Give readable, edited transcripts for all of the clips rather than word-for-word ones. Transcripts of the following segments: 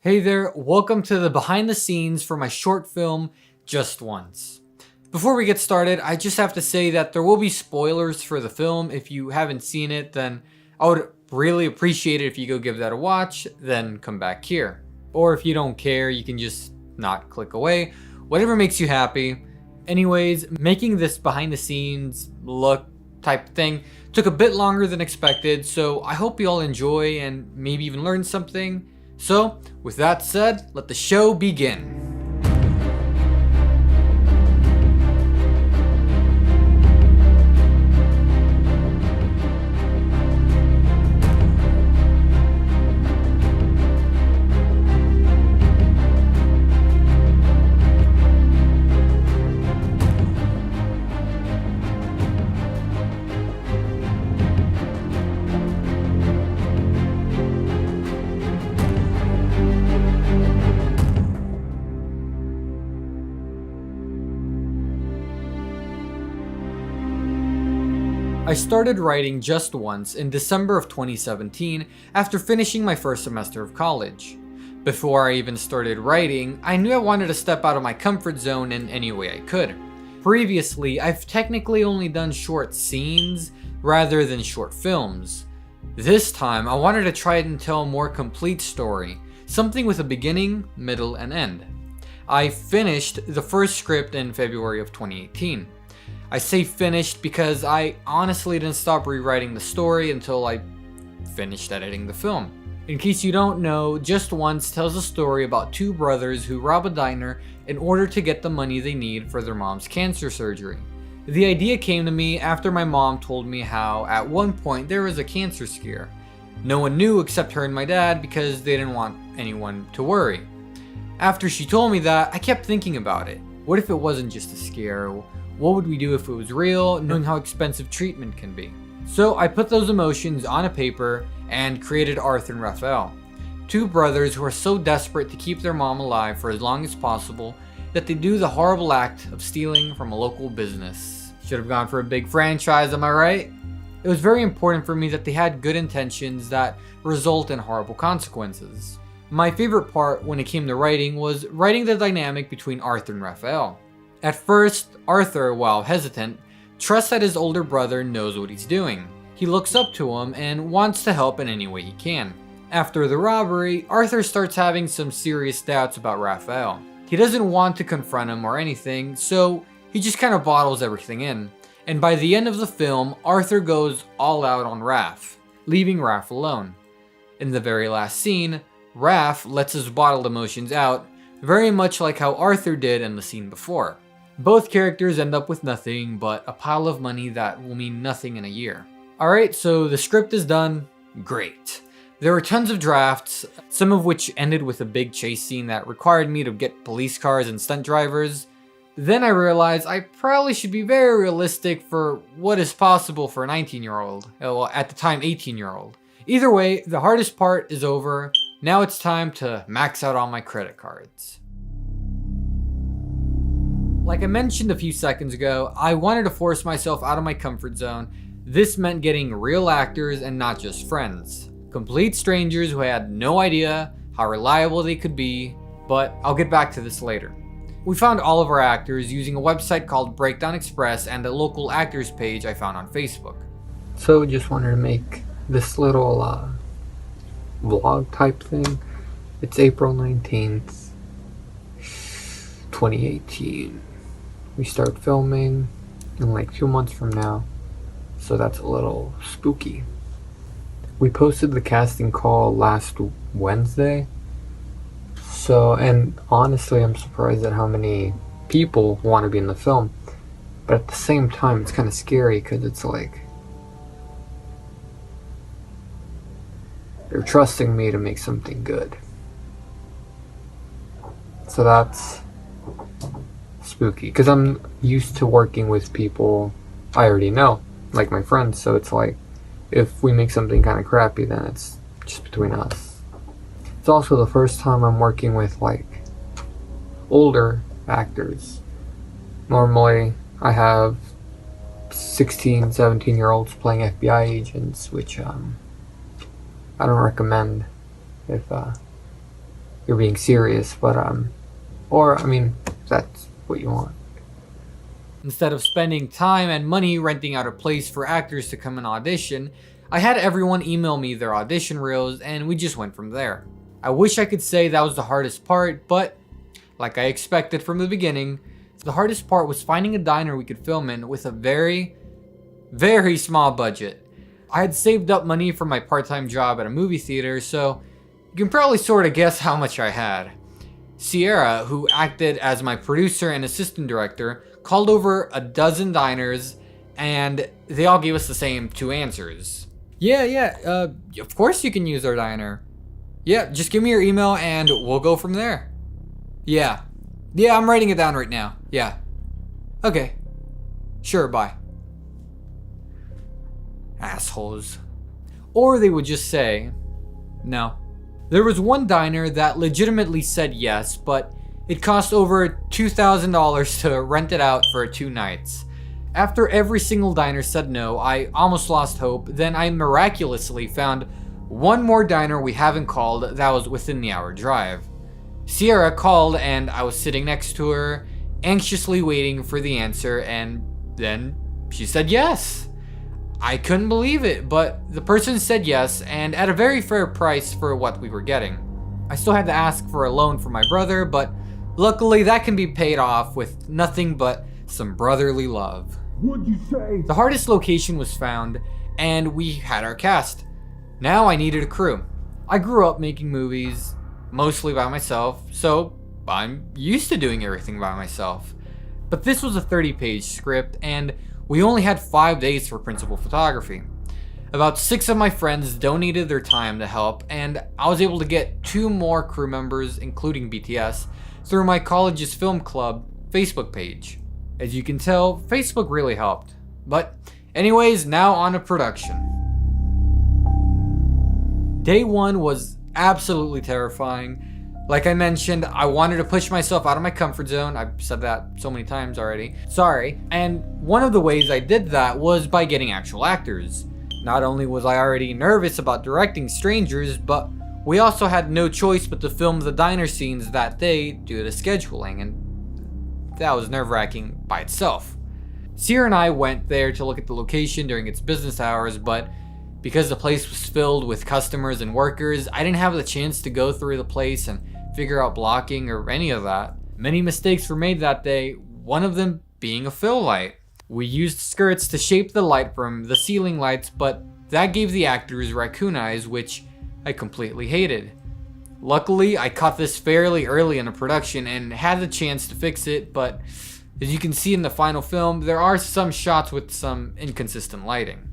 Hey there, welcome to the behind the scenes for my short film, Just Once. Before we get started, I just have to say that there will be spoilers for the film. If you haven't seen it, then I would really appreciate it if you go give that a watch, then come back here. Or if you don't care, you can just not click away. Whatever makes you happy. Anyways, making this behind the scenes look type thing took a bit longer than expected, so I hope you all enjoy and maybe even learn something. So, with that said, let the show begin. I started writing Just Once in December of 2017 after finishing my first semester of college. Before I even started writing, I knew I wanted to step out of my comfort zone in any way I could. Previously, I've technically only done short scenes rather than short films. This time, I wanted to try and tell a more complete story, something with a beginning, middle, and end. I finished the first script in February of 2018. I say finished because I honestly didn't stop rewriting the story until I finished editing the film. In case you don't know, Just Once tells a story about two brothers who rob a diner in order to get the money they need for their mom's cancer surgery. The idea came to me after my mom told me how at one point there was a cancer scare. No one knew except her and my dad because they didn't want anyone to worry. After she told me that, I kept thinking about it. What if it wasn't just a scare? What would we do if it was real, knowing how expensive treatment can be? So I put those emotions on a paper and created Arthur and Raphael, two brothers who are so desperate to keep their mom alive for as long as possible that they do the horrible act of stealing from a local business. Should have gone for a big franchise, am I right? It was very important for me that they had good intentions that result in horrible consequences. My favorite part when it came to writing was writing the dynamic between Arthur and Raphael. At first, Arthur, while hesitant, trusts that his older brother knows what he's doing. He looks up to him and wants to help in any way he can. After the robbery, Arthur starts having some serious doubts about Raphael. He doesn't want to confront him or anything, so he just kind of bottles everything in. And by the end of the film, Arthur goes all out on Raph, leaving Raph alone. In the very last scene, Raph lets his bottled emotions out, very much like how Arthur did in the scene before. Both characters end up with nothing but a pile of money that will mean nothing in a year. Alright, so the script is done. Great. There were tons of drafts, some of which ended with a big chase scene that required me to get police cars and stunt drivers. Then I realized I probably should be very realistic for what is possible for a 19-year-old. Well, at the time, 18-year-old. Either way, the hardest part is over. Now it's time to max out all my credit cards. Like I mentioned a few seconds ago, I wanted to force myself out of my comfort zone. This meant getting real actors and not just friends. Complete strangers who had no idea how reliable they could be, but I'll get back to this later. We found all of our actors using a website called Breakdown Express and a local actors page I found on Facebook. So just wanted to make this little vlog type thing. It's April 19th, 2018. We start filming in like 2 months from now, so that's a little spooky. We posted the casting call last Wednesday, and honestly I'm surprised at how many people want to be in the film, but at the same time it's kind of scary because it's like they're trusting me to make something good. So that's spooky because I'm used to working with people I already know, like my friends, so it's like if we make something kind of crappy, then it's just between us. It's also the first time I'm working with like older actors. Normally I have 16, 17-year-olds playing FBI agents, which I don't recommend if you're being serious, but or I mean, if that's what you want. Instead of spending time and money renting out a place for actors to come and audition, I had everyone email me their audition reels and we just went from there. I wish I could say that was the hardest part, but like I expected from the beginning, the hardest part was finding a diner we could film in with a very, very small budget. I had saved up money from my part-time job at a movie theater, so you can probably sort of guess how much I had. Sierra, who acted as my producer and assistant director, called over a dozen diners, and they all gave us the same 2 answers. Of course you can use our diner. Yeah, just give me your email and we'll go from there. Yeah, I'm writing it down right now. Yeah. Okay. Sure, bye. Assholes. Or they would just say, no. There was one diner that legitimately said yes, but it cost over $2,000 to rent it out for 2 nights. After every single diner said no, I almost lost hope. Then I miraculously found one more diner we haven't called that was within the hour drive. Sierra called and I was sitting next to her, anxiously waiting for the answer, and then she said yes. I couldn't believe it, but the person said yes and at a very fair price for what we were getting. I still had to ask for a loan for my brother, but luckily that can be paid off with nothing but some brotherly love. What'd you say? The hardest location was found and we had our cast. Now I needed a crew. I grew up making movies mostly by myself, so I'm used to doing everything by myself. But this was a 30-page script and we only had 5 days for principal photography. About 6 of my friends donated their time to help, and I was able to get 2 more crew members, including BTS, through my college's film club Facebook page. As you can tell, Facebook really helped. But anyways, now on to production. Day 1 was absolutely terrifying. Like I mentioned, I wanted to push myself out of my comfort zone. I've said that so many times already. Sorry. And one of the ways I did that was by getting actual actors. Not only was I already nervous about directing strangers, but we also had no choice but to film the diner scenes that day due to scheduling, and that was nerve-wracking by itself. Sierra and I went there to look at the location during its business hours, but because the place was filled with customers and workers, I didn't have the chance to go through the place and figure out blocking or any of that. Many mistakes were made that day, one of them being a fill light. We used skirts to shape the light from the ceiling lights, but that gave the actors raccoon eyes, which I completely hated. Luckily, I caught this fairly early in the production and had the chance to fix it, but as you can see in the final film, there are some shots with some inconsistent lighting.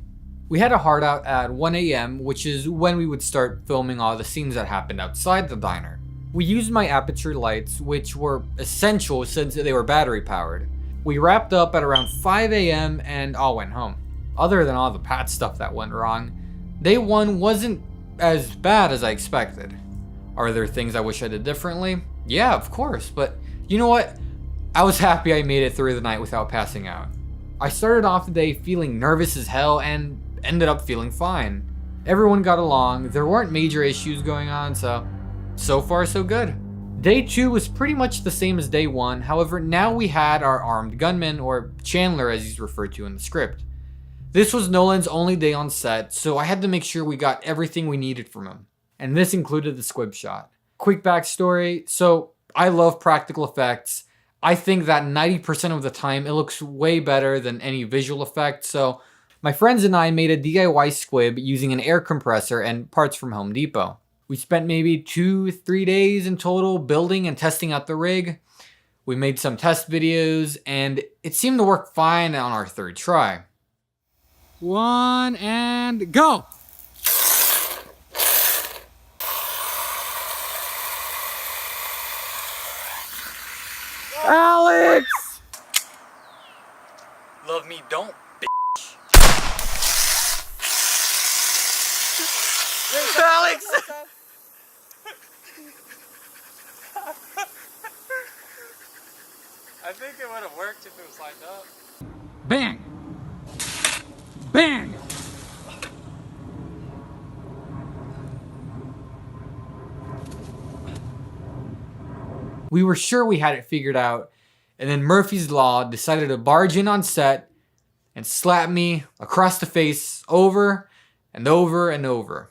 We had a hard out at 1 a.m., which is when we would start filming all the scenes that happened outside the diner. We used my Aputure lights, which were essential since they were battery powered. We wrapped up at around 5 a.m. and all went home. Other than all the Pat stuff that went wrong, day 1 wasn't as bad as I expected. Are there things I wish I did differently? Yeah, of course, but you know what? I was happy I made it through the night without passing out. I started off the day feeling nervous as hell and ended up feeling fine. Everyone got along, there weren't major issues going on, so far so good. Day 2 was pretty much the same as day 1, however now we had our armed gunman, or Chandler as he's referred to in the script. This was Nolan's only day on set, so I had to make sure we got everything we needed from him. And this included the squib shot. Quick backstory, so I love practical effects. I think that 90% of the time it looks way better than any visual effect, so my friends and I made a DIY squib using an air compressor and parts from Home Depot. We spent maybe 2-3 days in total building and testing out the rig. We made some test videos and it seemed to work fine on our 3rd try. 1 and go! Alex! Love me, don't, bitch. Alex! I think it would have worked if it was lined up. Bang! Bang! We were sure we had it figured out, and then Murphy's Law decided to barge in on set and slap me across the face over and over and over.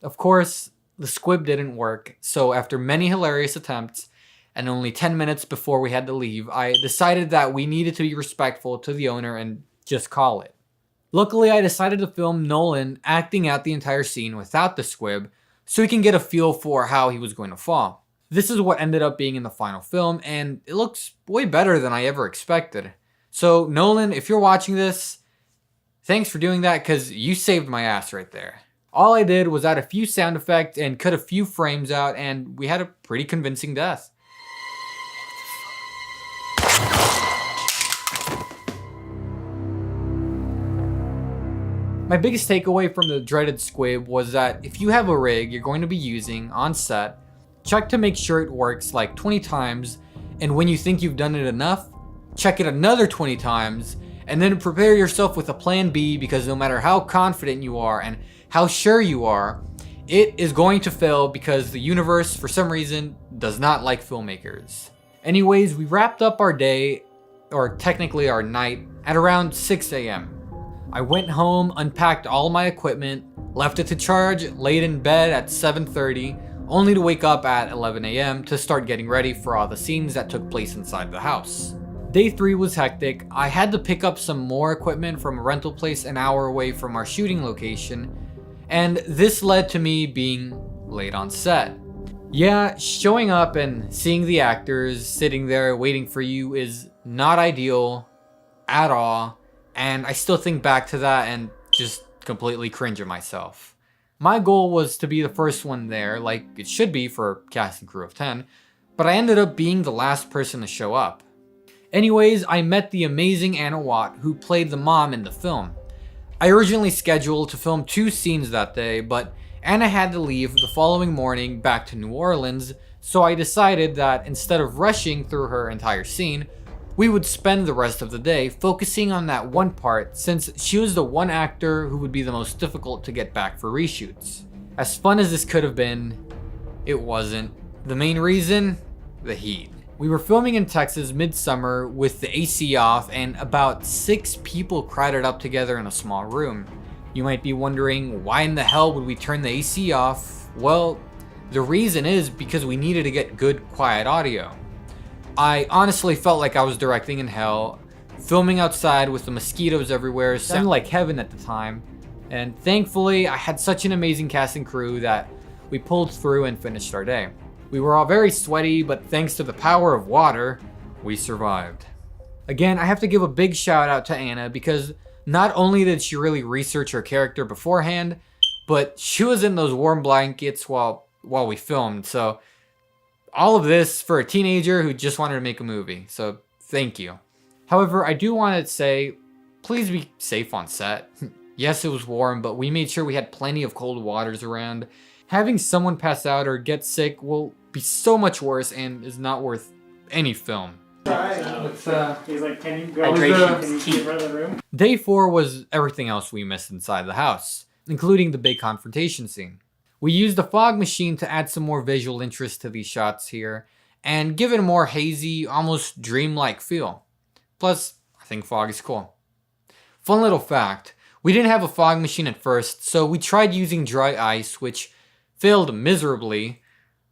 Of course, the squib didn't work, so after many hilarious attempts, and only 10 minutes before we had to leave, I decided that we needed to be respectful to the owner and just call it. Luckily, I decided to film Nolan acting out the entire scene without the squib, so we can get a feel for how he was going to fall. This is what ended up being in the final film, and it looks way better than I ever expected. So Nolan, if you're watching this, thanks for doing that, because you saved my ass right there. All I did was add a few sound effects and cut a few frames out, and we had a pretty convincing death. My biggest takeaway from the dreaded squib was that if you have a rig you're going to be using on set, check to make sure it works like 20 times, and when you think you've done it enough, check it another 20 times, and then prepare yourself with a plan B, because no matter how confident you are and how sure you are, it is going to fail because the universe, for some reason, does not like filmmakers. Anyways, we wrapped up our day, or technically our night, at around 6 a.m. I went home, unpacked all my equipment, left it to charge, laid in bed at 7:30, only to wake up at 11 a.m. to start getting ready for all the scenes that took place inside the house. Day 3 was hectic. I had to pick up some more equipment from a rental place an hour away from our shooting location, and this led to me being late on set. Yeah, showing up and seeing the actors sitting there waiting for you is not ideal at all, and I still think back to that and just completely cringe at myself. My goal was to be the first one there, like it should be for a cast and crew of 10, but I ended up being the last person to show up. Anyways, I met the amazing Anna Watt, who played the mom in the film. I originally scheduled to film 2 scenes that day, but Anna had to leave the following morning back to New Orleans, so I decided that instead of rushing through her entire scene, we would spend the rest of the day focusing on that one part, since she was the one actor who would be the most difficult to get back for reshoots. As fun as this could have been, it wasn't. The main reason? The heat. We were filming in Texas midsummer with the AC off and about 6 people crowded up together in a small room. You might be wondering, why in the hell would we turn the AC off? Well, the reason is because we needed to get good, quiet audio. I honestly felt like I was directing in hell. Filming outside with the mosquitoes everywhere sounded like heaven at the time. And thankfully, I had such an amazing cast and crew that we pulled through and finished our day. We were all very sweaty, but thanks to the power of water, we survived. Again, I have to give a big shout out to Anna, because not only did she really research her character beforehand, but she was in those warm blankets while we filmed. So all of this for a teenager who just wanted to make a movie. So thank you. However, I do want to say, please be safe on set. Yes, it was warm, but we made sure we had plenty of cold waters around. Having someone pass out or get sick will be so much worse and is not worth any film. He's like, can you go? Can you keep out of the room? Day 4 was everything else we missed inside the house, including the big confrontation scene. We used the fog machine to add some more visual interest to these shots here and give it a more hazy, almost dreamlike feel. Plus, I think fog is cool. Fun little fact, we didn't have a fog machine at first, so we tried using dry ice, which failed miserably.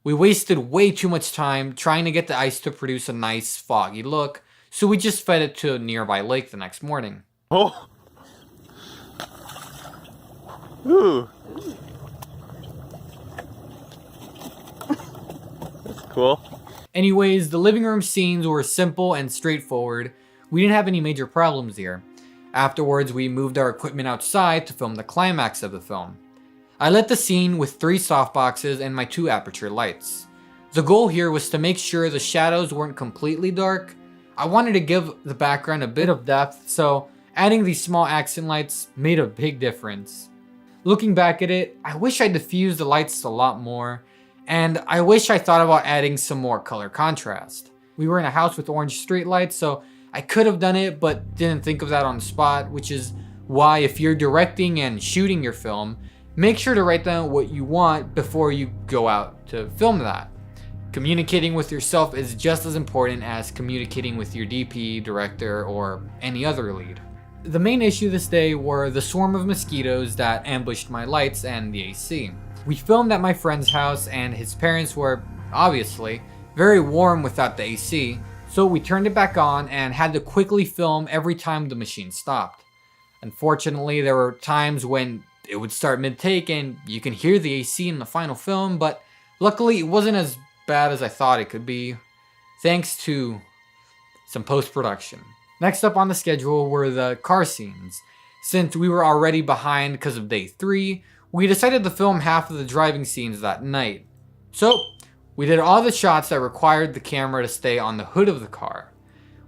We wasted way too much time trying to get the ice to produce a nice foggy look, so we just fed it to a nearby lake the next morning. Oh! Ooh! That's cool. Anyways, the living room scenes were simple and straightforward. We didn't have any major problems here. Afterwards, we moved our equipment outside to film the climax of the film. I lit the scene with 3 softboxes and my 2 aperture lights. The goal here was to make sure the shadows weren't completely dark. I wanted to give the background a bit of depth, so adding these small accent lights made a big difference. Looking back at it, I wish I diffused the lights a lot more, and I wish I thought about adding some more color contrast. We were in a house with orange street lights, so I could have done it, but didn't think of that on the spot, which is why if you're directing and shooting your film, make sure to write down what you want before you go out to film that. Communicating with yourself is just as important as communicating with your DP, director, or any other lead. The main issue this day were the swarm of mosquitoes that ambushed my lights and the AC. We filmed at my friend's house and his parents were, obviously, very warm without the AC, so we turned it back on and had to quickly film every time the machine stopped. Unfortunately, there were times when it would start mid-take and you can hear the AC in the final film, but luckily it wasn't as bad as I thought it could be, thanks to some post-production. Next up on the schedule were the car scenes. Since we were already behind because of day 3, we decided to film half of the driving scenes that night. So, we did all the shots that required the camera to stay on the hood of the car.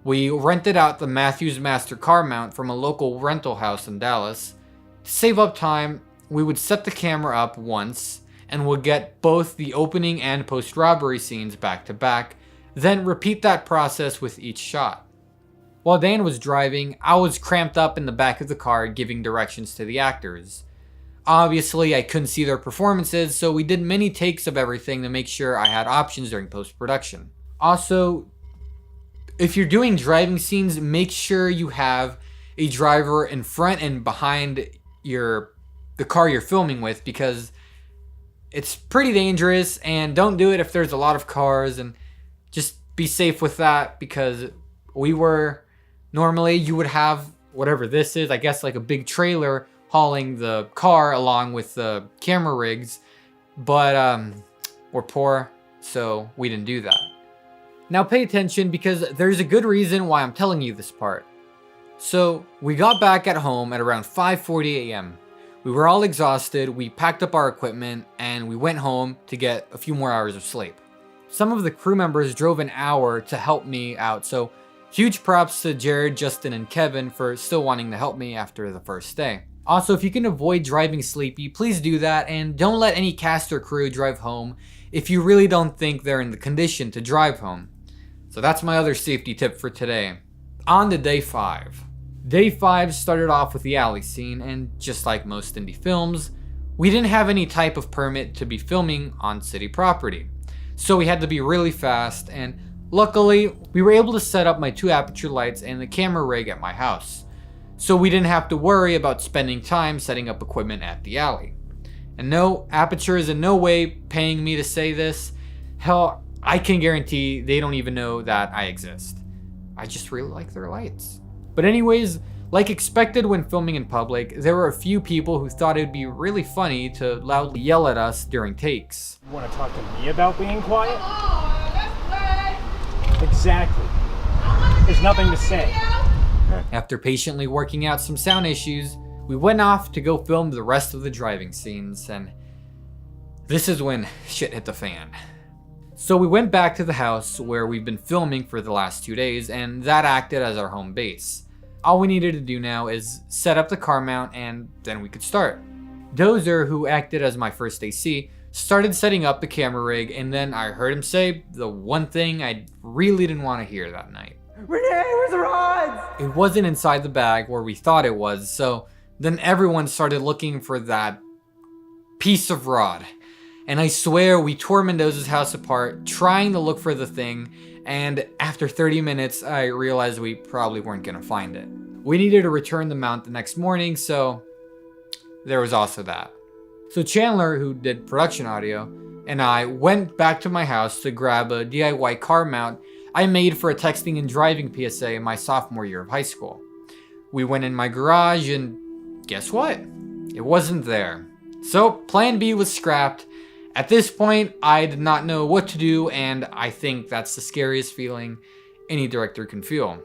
We rented out the Matthews Master car mount from a local rental house in Dallas. To save up time, we would set the camera up once and would get both the opening and post-robbery scenes back to back, then repeat that process with each shot. While Dan was driving, I was cramped up in the back of the car giving directions to the actors. Obviously, I couldn't see their performances, so we did many takes of everything to make sure I had options during post-production. Also, if you're doing driving scenes, make sure you have a driver in front and behind the car you're filming with, because it's pretty dangerous, and don't do it if there's a lot of cars, and just be safe with that, because normally you would have whatever this is, I guess like a big trailer hauling the car along with the camera rigs, but we're poor, so we didn't do that. Now pay attention, because there's a good reason why I'm telling you this part. So we got back at home at around 5:40 a.m. We were all exhausted, we packed up our equipment, and we went home to get a few more hours of sleep. Some of the crew members drove an hour to help me out, so huge props to Jared, Justin, and Kevin for still wanting to help me after the first day. Also, if you can avoid driving sleepy, please do that, and don't let any cast or crew drive home if you really don't think they're in the condition to drive home. So that's my other safety tip for today. On to day 5. Day 5 started off with the alley scene, and just like most indie films, we didn't have any type of permit to be filming on city property. So we had to be really fast, and luckily, we were able to set up my 2 aperture lights and the camera rig at my house. So we didn't have to worry about spending time setting up equipment at the alley. And no, Aperture is in no way paying me to say this. Hell, I can guarantee they don't even know that I exist. I just really like their lights. But anyways, like expected when filming in public, there were a few people who thought it'd be really funny to loudly yell at us during takes. You want to talk to me about being quiet? Exactly. There's nothing to say. After patiently working out some sound issues, we went off to go film the rest of the driving scenes, and this is when shit hit the fan. So we went back to the house where we've been filming for the last 2 days, and that acted as our home base. All we needed to do now is set up the car mount, and then we could start. Dozer, who acted as my first AC, started setting up the camera rig, and then I heard him say the one thing I really didn't want to hear that night. Renee, where's the rods? It wasn't inside the bag where we thought it was, so then everyone started looking for that piece of rod. And I swear we tore Mendoza's house apart trying to look for the thing, and after 30 minutes I realized we probably weren't gonna find it. We needed to return the mount the next morning, so there was also that. So Chandler, who did production audio, and I went back to my house to grab a DIY car mount I made for a texting and driving PSA in my sophomore year of high school. We went in my garage and guess what? It wasn't there. So plan B was scrapped. At this point, I did not know what to do, and I think that's the scariest feeling any director can feel.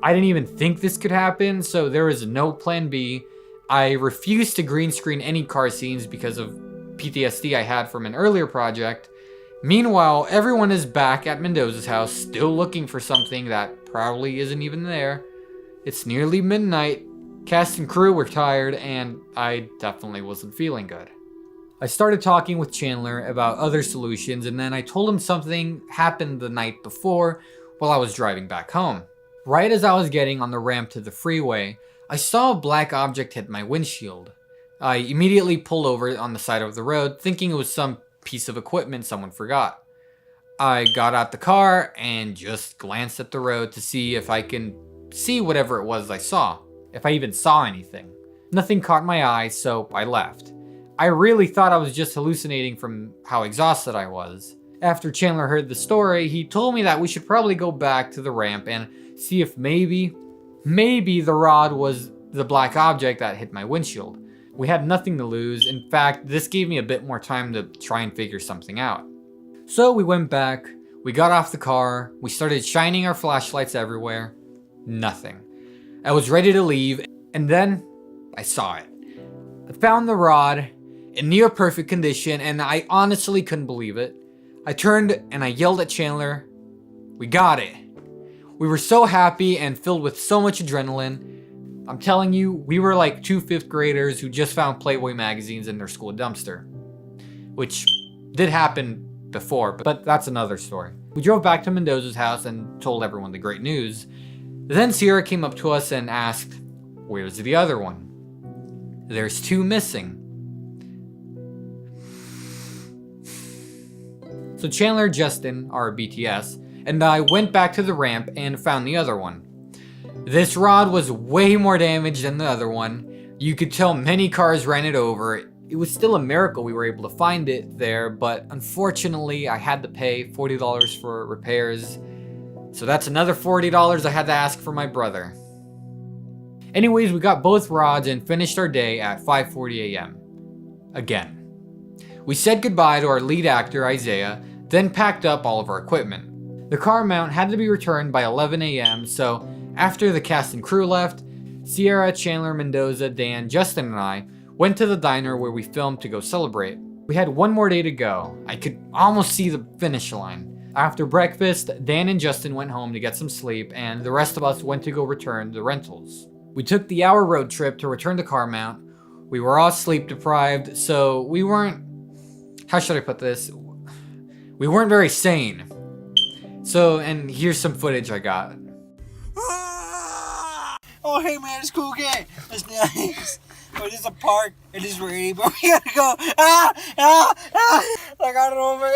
I didn't even think this could happen, so there was no plan B. I refused to green screen any car scenes because of PTSD I had from an earlier project. Meanwhile, everyone is back at Mendoza's house, still looking for something that probably isn't even there. It's nearly midnight, cast and crew were tired, and I definitely wasn't feeling good. I started talking with Chandler about other solutions, and then I told him something happened the night before while I was driving back home. Right as I was getting on the ramp to the freeway, I saw a black object hit my windshield. I immediately pulled over on the side of the road, thinking it was some piece of equipment someone forgot. I got out the car and just glanced at the road to see if I can see whatever it was I saw, if I even saw anything. Nothing caught my eye, so I left. I really thought I was just hallucinating from how exhausted I was. After Chandler heard the story, he told me that we should probably go back to the ramp and see if maybe the rod was the black object that hit my windshield. We had nothing to lose. In fact, this gave me a bit more time to try and figure something out. So we went back, we got off the car, we started shining our flashlights everywhere. Nothing. I was ready to leave, and then I saw it. I found the rod in near perfect condition, and I honestly couldn't believe it. I turned and I yelled at Chandler, "We got it." We were so happy and filled with so much adrenaline. I'm telling you, we were like two fifth graders who just found Playboy magazines in their school dumpster. Which did happen before, but that's another story. We drove back to Mendoza's house and told everyone the great news. Then Sierra came up to us and asked, "Where's the other one?" "There's two missing." So Chandler, Justin, our BTS, and I went back to the ramp and found the other one. This rod was way more damaged than the other one. You could tell many cars ran it over. It was still a miracle we were able to find it there, but unfortunately I had to pay $40 for repairs. So that's another $40 I had to ask for my brother. Anyways, we got both rods and finished our day at 5:40 a.m. Again. We said goodbye to our lead actor, Isaiah, then packed up all of our equipment. The car mount had to be returned by 11 a.m., so after the cast and crew left, Sierra, Chandler, Mendoza, Dan, Justin, and I went to the diner where we filmed to go celebrate. We had one more day to go. I could almost see the finish line. After breakfast, Dan and Justin went home to get some sleep, and the rest of us went to go return the rentals. We took the hour road trip to return the car mount. We were all sleep deprived, so we weren't, how should I put this? We weren't very sane. So, and here's some footage I got. Oh, hey man, it's cool game. It's nice. But it's a park. It is rainy, but we gotta go. I got it over.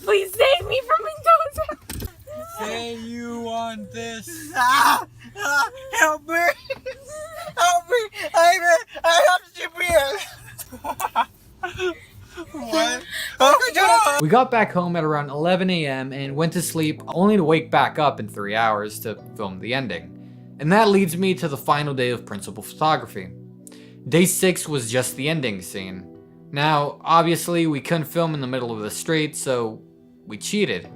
Please save me from Mendoza. Say you want this. Help me. Help me. I have GPS. What? We got back home at around 11 a.m. and went to sleep only to wake back up in 3 hours to film the ending. And that leads me to the final day of principal photography. Day 6 was just the ending scene. Now, obviously we couldn't film in the middle of the street, so we cheated.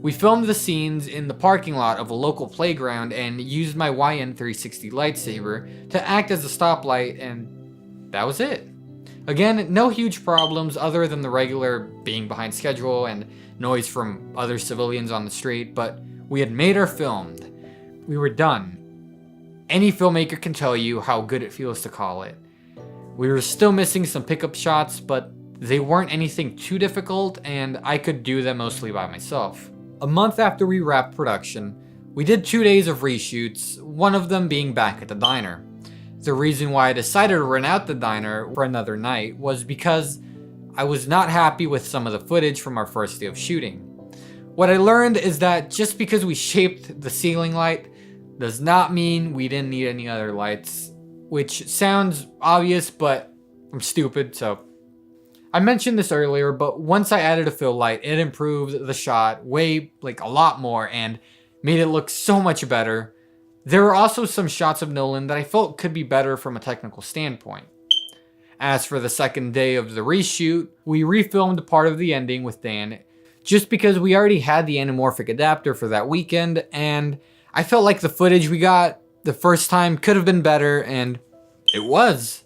We filmed the scenes in the parking lot of a local playground and used my YN360 lightsaber to act as a stoplight, and that was it. Again, no huge problems other than the regular being behind schedule and noise from other civilians on the street, but we had made our film. We were done. Any filmmaker can tell you how good it feels to call it. We were still missing some pickup shots, but they weren't anything too difficult, and I could do them mostly by myself. A month after we wrapped production, we did 2 days of reshoots, one of them being back at the diner. The reason why I decided to rent out the diner for another night was because I was not happy with some of the footage from our first day of shooting. What I learned is that just because we shaped the ceiling light does not mean we didn't need any other lights, which sounds obvious, but I'm stupid, so. I mentioned this earlier, but once I added a fill light, it improved the shot way, a lot more and made it look so much better. There were also some shots of Nolan that I felt could be better from a technical standpoint. As for the second day of the reshoot, we refilmed part of the ending with Dan just because we already had the anamorphic adapter for that weekend, and I felt like the footage we got the first time could have been better, and it was.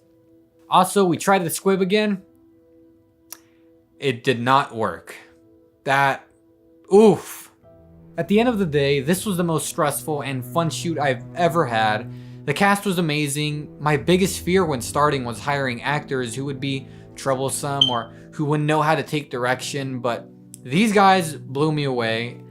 Also, we tried the squib again. It did not work. Oof. At the end of the day, this was the most stressful and fun shoot I've ever had. The cast was amazing. My biggest fear when starting was hiring actors who would be troublesome or who wouldn't know how to take direction, but these guys blew me away.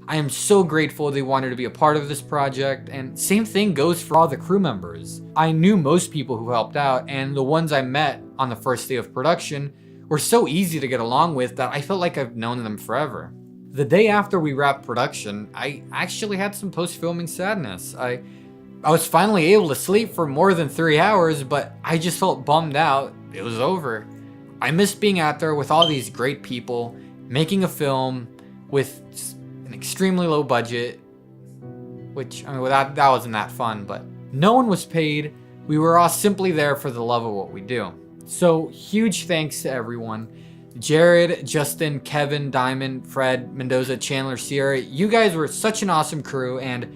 I am so grateful they wanted to be a part of this project, and same thing goes for all the crew members. I knew most people who helped out, and the ones I met on the first day of production were so easy to get along with that I felt like I've known them forever. The day after we wrapped production, I actually had some post-filming sadness. I was finally able to sleep for more than 3 hours, but I just felt bummed out. It was over. I missed being out there with all these great people, making a film with an extremely low budget, which, I mean, that wasn't that fun, but no one was paid. We were all simply there for the love of what we do. So huge thanks to everyone. Jared, Justin, Kevin, Diamond, Fred, Mendoza, Chandler, Sierra, you guys were such an awesome crew, and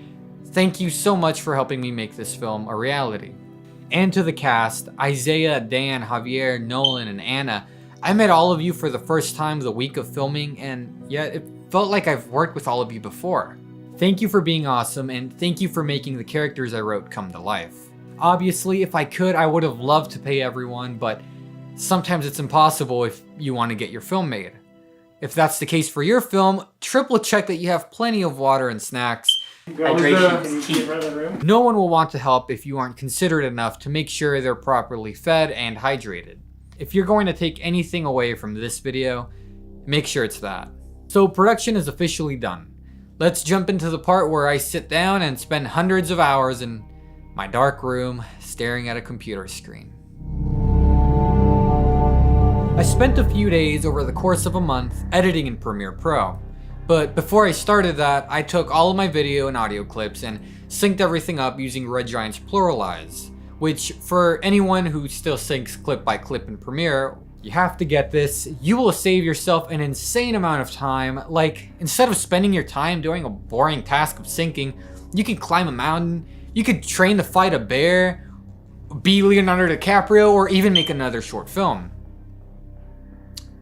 thank you so much for helping me make this film a reality. And to the cast, Isaiah, Dan, Javier, Nolan, and Anna, I met all of you for the first time the week of filming, and yet it felt like I've worked with all of you before. Thank you for being awesome, and thank you for making the characters I wrote come to life. Obviously, if I could, I would have loved to pay everyone, but sometimes it's impossible if you want to get your film made. If that's the case for your film, triple check that you have plenty of water and snacks. Hydration is key. No one will want to help if you aren't considerate enough to make sure they're properly fed and hydrated. If you're going to take anything away from this video, make sure it's that. So production is officially done. Let's jump into the part where I sit down and spend hundreds of hours in my dark room staring at a computer screen. I spent a few days over the course of a month editing in Premiere Pro. But before I started that, I took all of my video and audio clips and synced everything up using Red Giant's Pluralize, which for anyone who still syncs clip by clip in Premiere, you have to get this. You will save yourself an insane amount of time. Like, instead of spending your time doing a boring task of syncing, you can climb a mountain, you could train to fight a bear, be Leonardo DiCaprio, or even make another short film.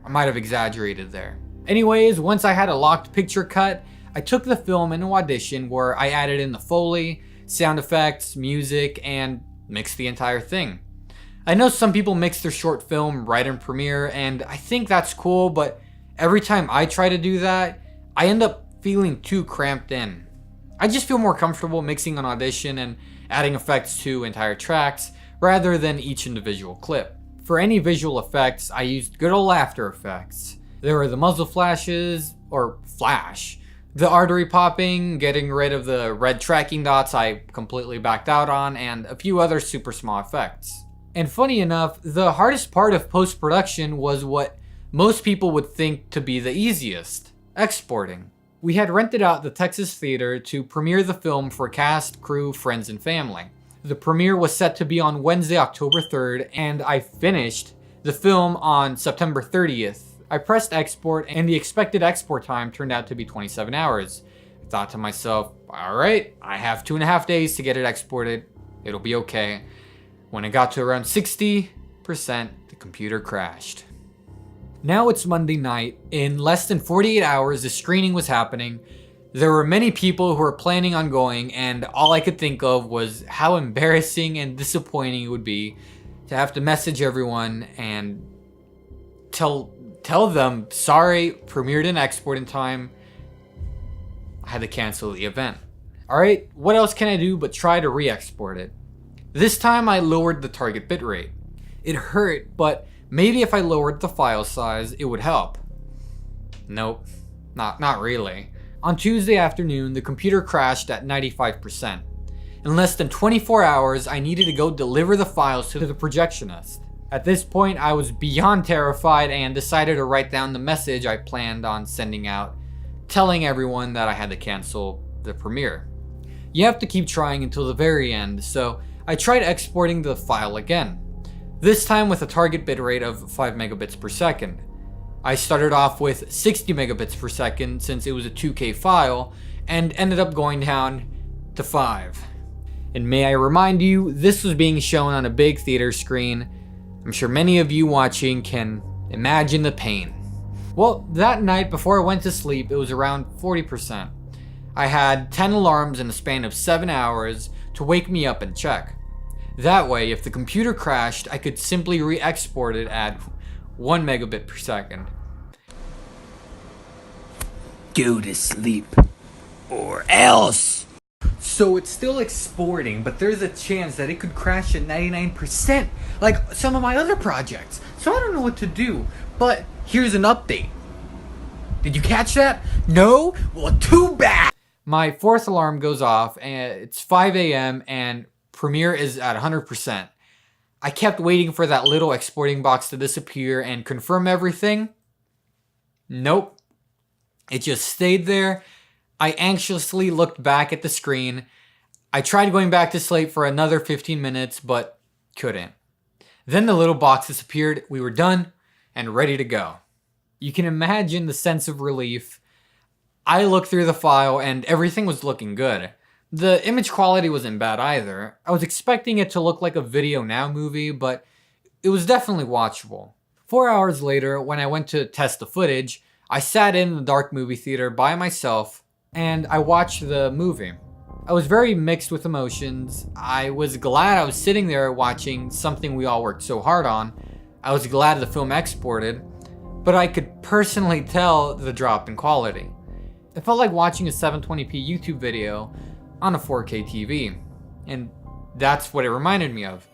I might have exaggerated there. Anyways, once I had a locked picture cut, I took the film into Audition where I added in the Foley, sound effects, music, and mixed the entire thing. I know some people mix their short film right in Premiere, and I think that's cool, but every time I try to do that, I end up feeling too cramped in. I just feel more comfortable mixing on Audition and adding effects to entire tracks rather than each individual clip. For any visual effects, I used good old After Effects. There were the muzzle flashes, or flash, the artery popping, getting rid of the red tracking dots I completely backed out on, and a few other super small effects. And funny enough, the hardest part of post-production was what most people would think to be the easiest: exporting. We had rented out the Texas Theater to premiere the film for cast, crew, friends, and family. The premiere was set to be on Wednesday, October 3rd, and I finished the film on September 30th. I pressed export, and the expected export time turned out to be 27 hours. I thought to myself, alright, I have 2.5 days to get it exported. It'll be okay. When it got to around 60%, the computer crashed. Now it's Monday night. In less than 48 hours, the screening was happening. There were many people who were planning on going, and all I could think of was how embarrassing and disappointing it would be to have to message everyone and tell them, sorry, premiere didn't export in time. I had to cancel the event. Alright, what else can I do but try to re-export it? This time I lowered the target bitrate. It hurt, but maybe if I lowered the file size, it would help. Nope, not really. On Tuesday afternoon, the computer crashed at 95%. In less than 24 hours, I needed to go deliver the files to the projectionist. At this point, I was beyond terrified and decided to write down the message I planned on sending out, telling everyone that I had to cancel the premiere. You have to keep trying until the very end, so I tried exporting the file again. This time with a target bitrate of 5 megabits per second. I started off with 60 megabits per second since it was a 2K file, and ended up going down to 5. And may I remind you, this was being shown on a big theater screen. I'm sure many of you watching can imagine the pain. Well, that night before I went to sleep, it was around 40%. I had 10 alarms in a span of 7 hours to wake me up and check. That way, if the computer crashed, I could simply re-export it at 1 megabit per second. Go to sleep, or else. So it's still exporting, but there's a chance that it could crash at 99%, like some of my other projects. So I don't know what to do, but here's an update. Did you catch that? No? Well, too bad! My fourth alarm goes off, and it's 5 a.m., and Premiere is at 100%. I kept waiting for that little exporting box to disappear and confirm everything. Nope. It just stayed there. I anxiously looked back at the screen. I tried going back to sleep for another 15 minutes, but couldn't. Then the little box disappeared. We were done and ready to go. You can imagine the sense of relief. I looked through the file and everything was looking good. The image quality wasn't bad either. I was expecting it to look like a Video Now movie, but it was definitely watchable. 4 hours later, when I went to test the footage, I sat in the dark movie theater by myself and I watched the movie. I was very mixed with emotions. I was glad I was sitting there watching something we all worked so hard on. I was glad the film exported, but I could personally tell the drop in quality. It felt like watching a 720p YouTube video on a 4K TV, and that's what it reminded me of.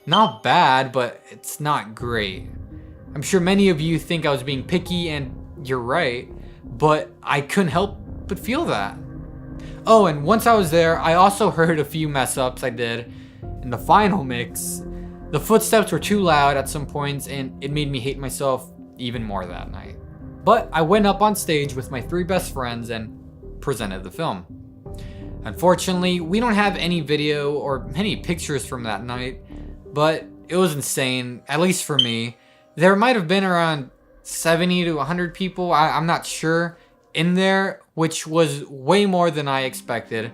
Not bad, but it's not great. I'm sure many of you think I was being picky, and you're right, but I couldn't help but feel that. Oh, and once I was there, I also heard a few mess ups I did in the final mix. The footsteps were too loud at some points, and it made me hate myself even more that night. But I went up on stage with my 3 best friends and presented the film. Unfortunately, we don't have any video or any pictures from that night, but it was insane, at least for me. There might have been around 70 to 100 people, I'm not sure, in there, which was way more than I expected.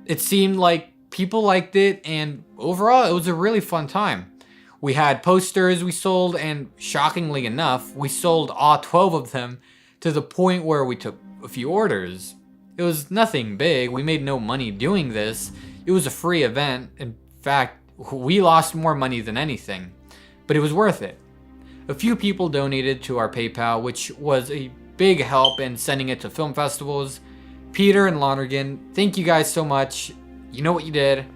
It seemed like people liked it, and overall, it was a really fun time. We had posters we sold, and shockingly enough, we sold all 12 of them to the point where we took a few orders. It was nothing big, we made no money doing this. It was a free event. In fact, we lost more money than anything, but it was worth it. A few people donated to our PayPal, which was a big help in sending it to film festivals. Peter and Lonergan, thank you guys so much. You know what you did.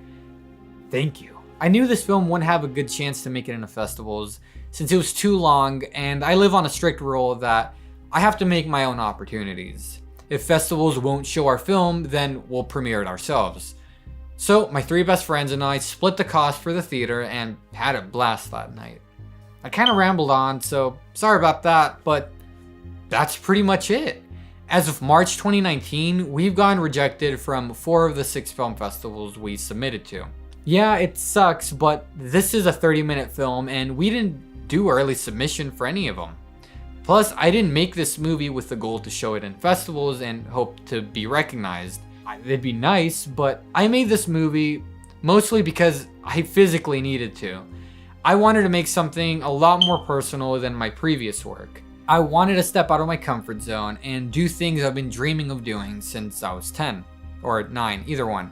Thank you. I knew this film wouldn't have a good chance to make it into festivals since it was too long, and I live on a strict rule that I have to make my own opportunities. If festivals won't show our film, then we'll premiere it ourselves. So my 3 best friends and I split the cost for the theater and had a blast that night. I kind of rambled on, so sorry about that, but that's pretty much it. As of March 2019, we've gotten rejected from 4 of the 6 film festivals we submitted to. Yeah, it sucks, but this is a 30-minute film and we didn't do early submission for any of them. Plus, I didn't make this movie with the goal to show it in festivals and hope to be recognized. It'd be nice, but I made this movie mostly because I physically needed to. I wanted to make something a lot more personal than my previous work. I wanted to step out of my comfort zone and do things I've been dreaming of doing since I was 10 or 9, either one.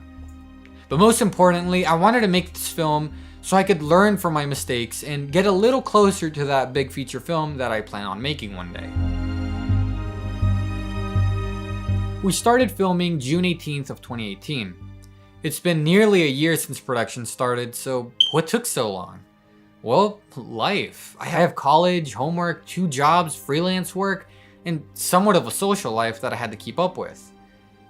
But most importantly, I wanted to make this film so I could learn from my mistakes and get a little closer to that big feature film that I plan on making one day. We started filming June 18th of 2018. It's been nearly a year since production started, so what took so long? Well, life. I have college, homework, 2 jobs, freelance work, and somewhat of a social life that I had to keep up with.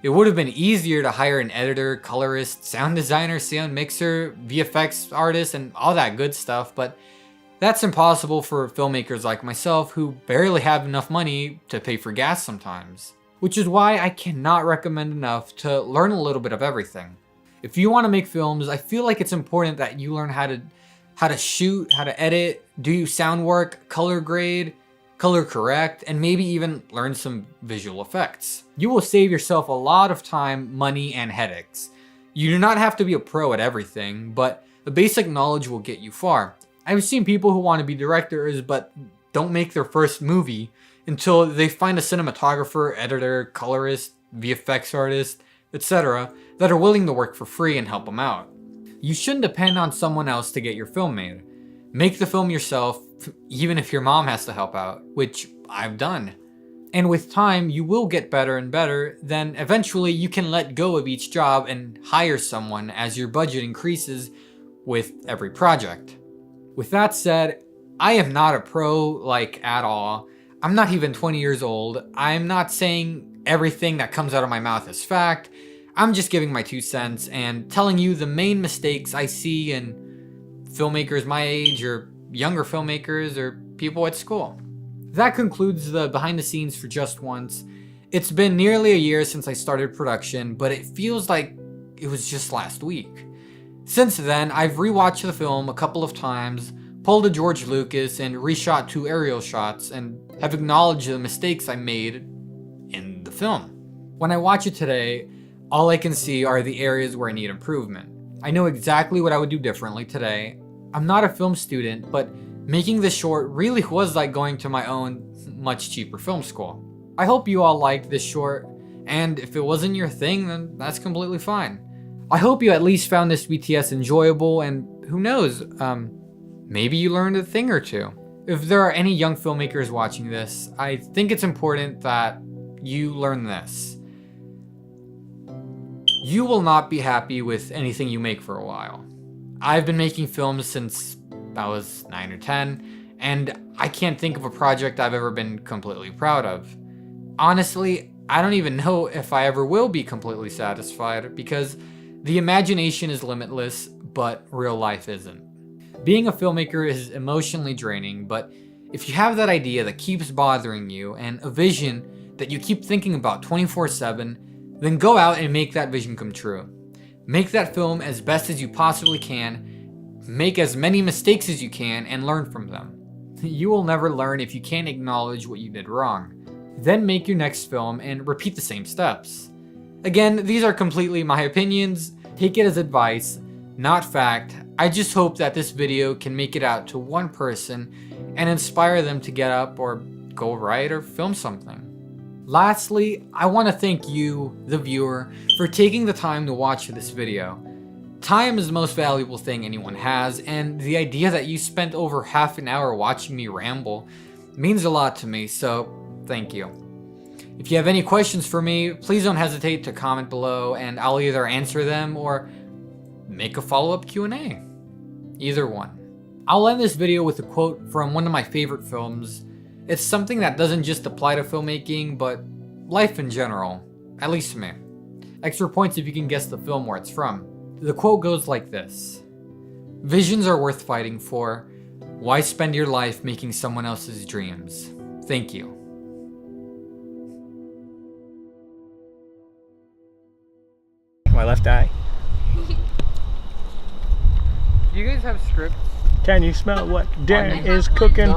It would have been easier to hire an editor, colorist, sound designer, sound mixer, VFX artist, and all that good stuff, but that's impossible for filmmakers like myself who barely have enough money to pay for gas sometimes. Which is why I cannot recommend enough to learn a little bit of everything. If you want to make films, I feel like it's important that you learn how to shoot, how to edit, do sound work, color grade, color correct, and maybe even learn some visual effects. You will save yourself a lot of time, money, and headaches. You do not have to be a pro at everything, but the basic knowledge will get you far. I've seen people who want to be directors but don't make their first movie until they find a cinematographer, editor, colorist, VFX artist, etc. that are willing to work for free and help them out. You shouldn't depend on someone else to get your film made. Make the film yourself, even if your mom has to help out, which I've done. And with time, you will get better and better, then eventually you can let go of each job and hire someone as your budget increases with every project. With that said, I am not a pro, like, at all. I'm not even 20 years old. I'm not saying everything that comes out of my mouth is fact. I'm just giving my 2 cents and telling you the main mistakes I see in filmmakers my age or younger filmmakers or people at school. That concludes the behind the scenes for Just Once. It's been nearly a year since I started production, but it feels like it was just last week. Since then, I've rewatched the film a couple of times, pulled a George Lucas and reshot 2 aerial shots, and have acknowledged the mistakes I made in the film. When I watch it today, all I can see are the areas where I need improvement. I know exactly what I would do differently today. I'm not a film student, but making this short really was like going to my own, much cheaper film school. I hope you all liked this short, and if it wasn't your thing, then that's completely fine. I hope you at least found this BTS enjoyable, and who knows, maybe you learned a thing or two. If there are any young filmmakers watching this, I think it's important that you learn this. You will not be happy with anything you make for a while. I've been making films since I was 9 or 10, and I can't think of a project I've ever been completely proud of. Honestly, I don't even know if I ever will be completely satisfied because the imagination is limitless, but real life isn't. Being a filmmaker is emotionally draining, but if you have that idea that keeps bothering you and a vision that you keep thinking about 24/7, then go out and make that vision come true. Make that film as best as you possibly can, make as many mistakes as you can, and learn from them. You will never learn if you can't acknowledge what you did wrong. Then make your next film and repeat the same steps. Again, these are completely my opinions. Take it as advice, not fact. I just hope that this video can make it out to one person and inspire them to get up or go write or film something. Lastly, I want to thank you, the viewer, for taking the time to watch this video. Time is the most valuable thing anyone has, and the idea that you spent over half an hour watching me ramble means a lot to me, so thank you. If you have any questions for me, please don't hesitate to comment below and I'll either answer them or make a follow-up Q&A. Either one. I'll end this video with a quote from one of my favorite films. It's something that doesn't just apply to filmmaking, but life in general, at least to me. Extra points if you can guess the film where it's from. The quote goes like this: "Visions are worth fighting for. Why spend your life making someone else's dreams? Thank you." My left eye. Do you guys have scripts? Can you smell what Darren is cooking?